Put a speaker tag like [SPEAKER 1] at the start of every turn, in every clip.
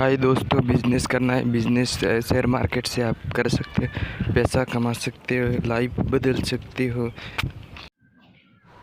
[SPEAKER 1] हाय दोस्तों, बिजनेस करना है। बिजनेस शेयर मार्केट से आप कर सकते हो, पैसा कमा सकते हो, लाइफ बदल सकते हो।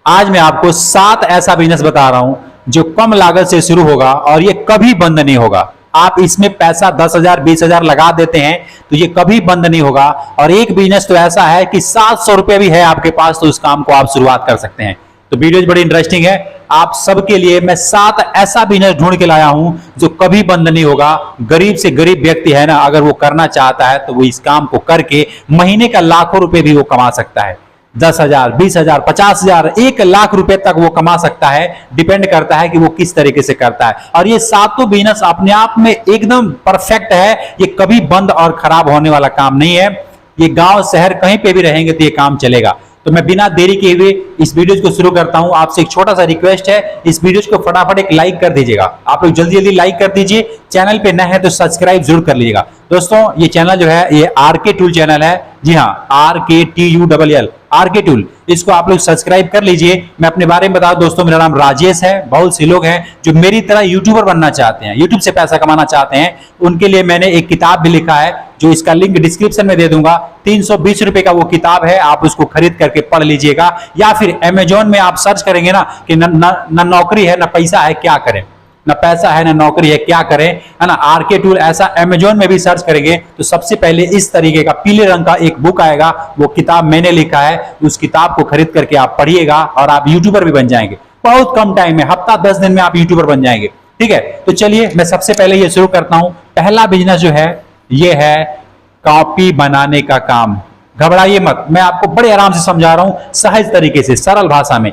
[SPEAKER 2] आज मैं आपको 7 ऐसा बिजनेस बता रहा हूं जो कम लागत से शुरू होगा और ये कभी बंद नहीं होगा। आप इसमें पैसा 10,000 20,000 लगा देते हैं तो ये कभी बंद नहीं होगा। और एक बिजनेस तो ऐसा है कि 700 रुपए भी है आपके पास तो उस काम को आप शुरुआत कर सकते हैं। तो वीडियो बड़ी इंटरेस्टिंग है। आप सबके लिए मैं 7 ऐसा बिजनेस ढूंढ के लाया हूं जो कभी बंद नहीं होगा। गरीब से गरीब व्यक्ति है ना, अगर वो करना चाहता है तो वो इस काम को करके महीने का लाखों रुपए भी वो कमा सकता है। 10,000 20,000 50,000 1 लाख रुपए तक वो कमा सकता है। डिपेंड करता है कि वो किस तरीके से करता है। और ये सातों बिजनेस अपने आप में एकदम परफेक्ट है। ये कभी बंद और खराब होने वाला काम नहीं है। ये गांव शहर कहीं पे भी रहेंगे तो ये काम चलेगा। तो मैं बिना देरी किए हुए इस वीडियो को शुरू करता हूं। आपसे एक छोटा सा रिक्वेस्ट है, इस वीडियो को फटाफट एक लाइक कर दीजिएगा। आप लोग जल्दी जल्दी लाइक कर दीजिए। चैनल पे नए हैं तो सब्सक्राइब जरूर कर लीजिएगा। दोस्तों ये चैनल जो है ये आरके टूल चैनल है। जी हाँ, RKTULL आरके टूल, इसको आप लोग सब्सक्राइब कर लीजिए। मैं अपने बारे में बताऊं दोस्तों, मेरा नाम राजेश है। बहुत से लोग हैं जो मेरी तरह यूट्यूबर बनना चाहते हैं, यूट्यूब से पैसा कमाना चाहते हैं। उनके लिए मैंने एक किताब भी लिखा है जो इसका लिंक डिस्क्रिप्शन में दे दूंगा। 320 रुपए का वो किताब है, आप उसको खरीद करके पढ़ लीजिएगा। या फिर अमेजोन में आप सर्च करेंगे ना कि न नौकरी है न पैसा है, क्या करें, ना पैसा है ना नौकरी है, क्या करें, है ना। आरके टूल ऐसा अमेजोन में भी सर्च करेंगे तो सबसे पहले इस तरीके का पीले रंग का एक बुक आएगा। वो किताब मैंने लिखा है, उस किताब को खरीद करके आप पढ़िएगा और आप यूट्यूबर भी बन जाएंगे। बहुत कम टाइम में, हफ्ता 10 दिन में आप यूट्यूबर बन जाएंगे। ठीक है, तो चलिए मैं सबसे पहले ये शुरू करता हूं। पहला बिजनेस जो है ये है कॉपी बनाने का काम। घबराइए मत, मैं आपको बड़े आराम से समझा रहा हूं, सहज तरीके से, सरल भाषा में।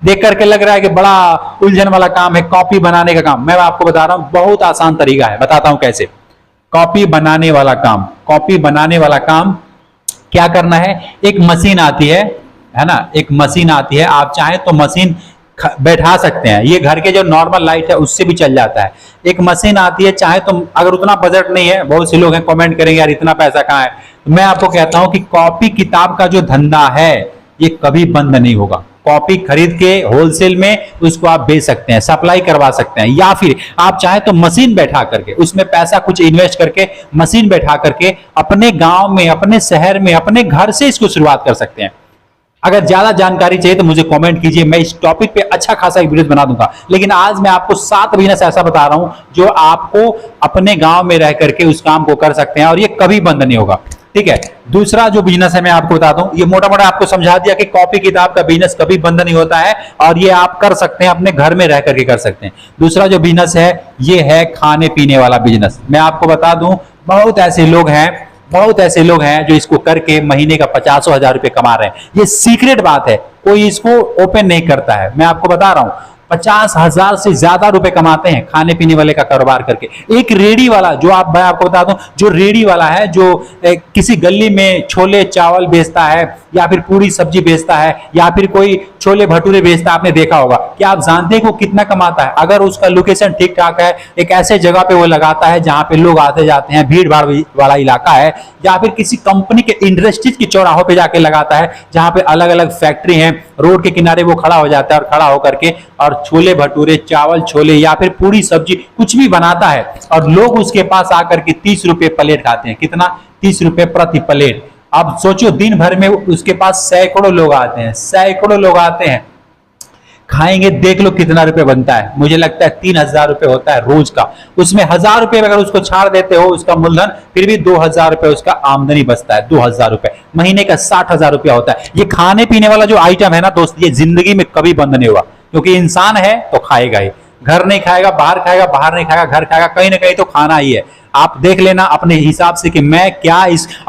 [SPEAKER 2] देख करके लग रहा है कि बड़ा उलझन वाला काम है कॉपी बनाने का काम। मैं आपको बता रहा हूं बहुत आसान तरीका है, बताता हूं कैसे। कॉपी बनाने वाला काम, कॉपी बनाने वाला काम क्या करना है। एक मशीन आती है ना, एक मशीन आती है। आप चाहें तो मशीन बैठा सकते हैं, ये घर के जो नॉर्मल लाइट है उससे भी चल जाता है। एक मशीन आती है, चाहे तो, अगर उतना बजट नहीं है, बहुत से लोग हैं कमेंट करेंगे यार इतना पैसा कहाँ है, तो मैं आपको कहता हूं कि कॉपी किताब का जो धंधा है ये कभी बंद नहीं होगा। कॉपी खरीद के होलसेल में उसको आप बेच सकते हैं, सप्लाई करवा सकते हैं। या फिर आप चाहे तो मशीन बैठा करके, उसमें पैसा कुछ इन्वेस्ट करके मशीन बैठा करके अपने गांव में, अपने शहर में, अपने घर से इसको शुरुआत कर सकते हैं। अगर ज्यादा जानकारी चाहिए तो मुझे कमेंट कीजिए, मैं इस टॉपिक पे अच्छा खासा एक वीडियो बना दूंगा। लेकिन आज मैं आपको 7 बिजनेस ऐसा बता रहा हूं जो आपको अपने गांव में रह करके उस काम को कर सकते हैं और ये कभी बंद नहीं होगा। ठीक है, दूसरा जो बिजनेस है मैं आपको बता दूं, ये मोटा मोटा आपको समझा दिया कि कॉपी किताब का बिजनेस कभी बंद नहीं होता है और ये आप कर सकते हैं, अपने घर में रह करके कर सकते हैं। दूसरा जो बिजनेस है ये है खाने पीने वाला बिजनेस। मैं आपको बता दूं बहुत ऐसे लोग हैं जो इसको करके महीने का 50,000 रुपए कमा रहे हैं। ये सीक्रेट बात है, कोई इसको ओपन नहीं करता है। मैं आपको बता रहा हूं 50,000 से ज्यादा रुपए कमाते हैं खाने पीने वाले का कारोबार करके। एक रेडी वाला, जो मैं आपको बता दूं, जो रेडी वाला है, जो किसी गली में छोले चावल बेचता है या फिर पूरी सब्जी बेचता है या फिर कोई छोले भटूरे बेचता है, आपने देखा होगा। क्या आप जानते हैं वो कितना कमाता है? अगर उसका लोकेशन ठीक ठाक है, एक ऐसे जगह पे वो लगाता है जहां पे लोग आते जाते हैं, भीड़ भाड़ वाला इलाका है, या फिर किसी कंपनी के इंडस्ट्रीज के चौराहों पे जाके लगाता है जहां पे अलग अलग फैक्ट्री है, रोड के किनारे वो खड़ा हो जाता है और खड़ा होकर के और छोले भटूरे, चावल छोले या फिर पूरी सब्जी कुछ भी बनाता है और लोग उसके पास आकर के 30 रुपए प्लेट खाते हैं। कितना? 30 रुपए प्रति प्लेट। अब सोचो दिन भर में उसके पास सैकड़ों लोग आते हैं, खाएंगे, देख लो कितना रुपए बनता है। मुझे लगता है 3,000 रुपए होता है रोज का। उसमें 1,000 रुपए अगर उसको छाड़ देते हो उसका मूलधन, फिर भी 2,000 रुपए उसका आमदनी बचता है। 2,000 रुपए महीने का 60,000 रुपया होता है। ये खाने पीने वाला जो आइटम है ना दोस्त, ये जिंदगी में कभी बंद नहीं होगा, क्योंकि इंसान है तो खाएगा ही। घर नहीं खाएगा, बाहर खाएगा, बाहर नहीं खाएगा, घर खाएगा, कहीं ना कहीं तो खाना ही है। आप देख लेना अपने हिसाब से कि मैं क्या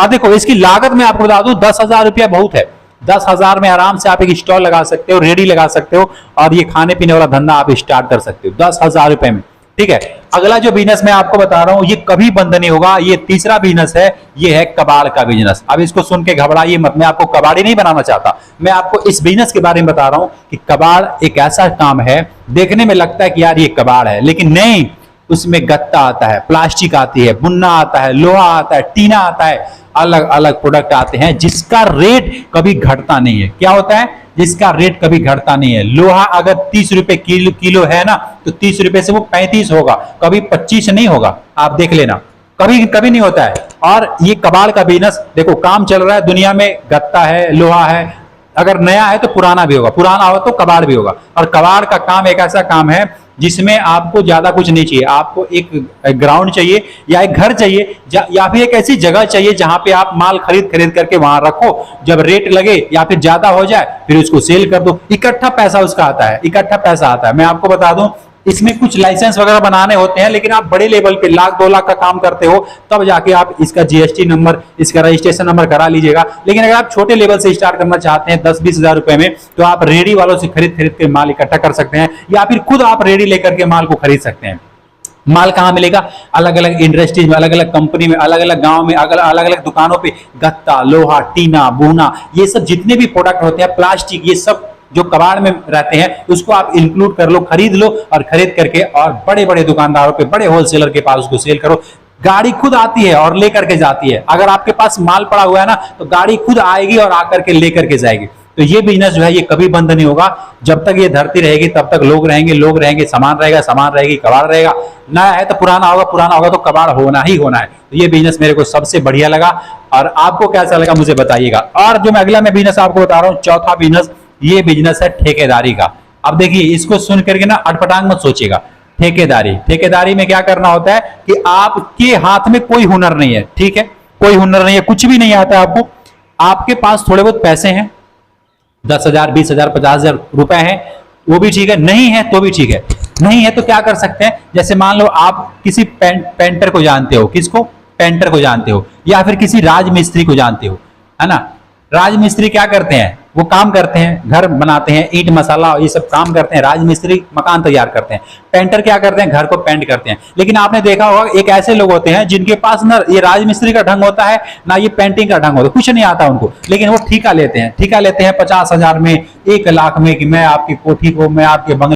[SPEAKER 2] देखो इसकी लागत में आपको बता दूं 10,000 रुपया बहुत है। 10,000 में आराम से आप एक स्टॉल लगा सकते हो, रेडी लगा सकते हो और ये खाने पीने वाला धंधा आप स्टार्ट कर सकते हो 10,000 रुपए में। ठीक है, अगला जो बिजनेस मैं आपको बता रहा हूं ये कभी बंद नहीं होगा। ये तीसरा बिजनेस है, ये है कबाड़ का बिजनेस। अब इसको सुन के घबराइए मत, मैं आपको कबाड़ी नहीं बनाना चाहता। मैं आपको इस बिजनेस के बारे में बता रहा हूं कि कबाड़ एक ऐसा काम है, देखने में लगता है कि यार ये कबाड़ है, लेकिन नहीं, उसमें गत्ता आता है, प्लास्टिक आती है, बुन्ना आता है, लोहा आता है, टीना आता है, अलग अलग प्रोडक्ट आते हैं जिसका रेट कभी घटता नहीं है। क्या होता है? जिसका रेट कभी घटता नहीं है। लोहा अगर 30 रुपए किलो है ना, तो 30 रुपए से वो 35 होगा, कभी 25 नहीं होगा। आप देख लेना, कभी कभी नहीं होता है। और ये कबाड़ का बिजनेस देखो, काम चल रहा है दुनिया में, गत्ता है, लोहा है, अगर नया है तो पुराना भी होगा, पुराना हो तो कबाड़ भी होगा। और कबाड़ का काम एक ऐसा काम है जिसमें आपको ज्यादा कुछ नहीं चाहिए, आपको एक ग्राउंड चाहिए या एक घर चाहिए या फिर एक ऐसी जगह चाहिए जहां पे आप माल खरीद खरीद करके वहां रखो, जब रेट लगे या फिर ज्यादा हो जाए फिर उसको सेल कर दो। इकट्ठा पैसा उसका आता है, इकट्ठा पैसा आता है। मैं आपको बता दूं, इसमें कुछ लाइसेंस वगैरह बनाने होते हैं, लेकिन आप बड़े लेवल पे 1,00,000-2,00,000 का काम करते हो तब जाके आप इसका जीएसटी नंबर, इसका रजिस्ट्रेशन नंबर करा लीजिएगा। लेकिन अगर आप छोटे लेवल से स्टार्ट करना चाहते हैं 10-20 हजार रुपए में, तो आप रेडी वालों से खरीद खरीद के माल इकट्ठा कर सकते हैं, या फिर खुद आप रेडी लेकर के माल को खरीद सकते हैं। माल कहां मिलेगा? अलग अलग इंडस्ट्रीज में, अलग अलग कंपनी में, अलग अलग गांव में, अलग अलग दुकानों पे गत्ता, लोहा, टीना, बुना, ये सब जितने भी प्रोडक्ट होते हैं, प्लास्टिक, ये सब जो कबाड़ में रहते हैं उसको आप इंक्लूड कर लो, खरीद लो, और खरीद करके और बड़े बड़े दुकानदारों पे, बड़े होलसेलर के पास उसको सेल करो। गाड़ी खुद आती है और लेकर के जाती है। अगर आपके पास माल पड़ा हुआ है ना, तो गाड़ी खुद आएगी और आकर के लेकर के जाएगी। तो ये बिजनेस जो है ये कभी बंद नहीं होगा। जब तक ये धरती रहेगी तब तक लोग रहेंगे, लोग रहेंगे, सामान रहेगा, सामान रहेगी, कबाड़ रहेगा। नया है तो पुराना होगा, पुराना होगा तो कबाड़ होना ही होना है। तो ये बिजनेस मेरे को सबसे बढ़िया लगा, और आपको कैसा लगा मुझे बताइएगा। और जो मैं अगला बिजनेस आपको बता रहा हूँ, चौथा बिजनेस, ये बिजनेस है ठेकेदारी का। अब देखिए, इसको सुन करके ना अटपटांग मत सोचिएगा। ठेकेदारी, ठेकेदारी में क्या करना होता है कि आपके हाथ में कोई हुनर नहीं है, ठीक है, कोई हुनर नहीं है, कुछ भी नहीं आता आपको, आपके पास थोड़े बहुत पैसे हैं, 10,000, 20,000, 50,000 रुपए हैं, वो भी ठीक है, नहीं है तो भी ठीक है। नहीं है तो क्या कर सकते हैं, जैसे मान लो आप किसी पेंटर को जानते हो, किसको? पेंटर को जानते हो, या फिर किसी राजमिस्त्री को जानते हो, है ना। राजमिस्त्री क्या करते हैं? वो काम करते हैं, घर बनाते हैं, ईंट मसाला ये सब काम करते हैं। राजमिस्त्री मकान तैयार करते हैं। पेंटर क्या करते हैं? घर को पेंट करते हैं। लेकिन आपने देखा होगा एक ऐसे लोग होते हैं जिनके पास ना ये राजमिस्त्री का ढंग होता है, ना ये पेंटिंग का ढंग होता है, कुछ नहीं आता उनको, लेकिन वो ठेका लेते हैं। ठेका लेते हैं 50,000 में, 1 लाख में, कि मैं आपकी कोठी को, मैं आपके बंगले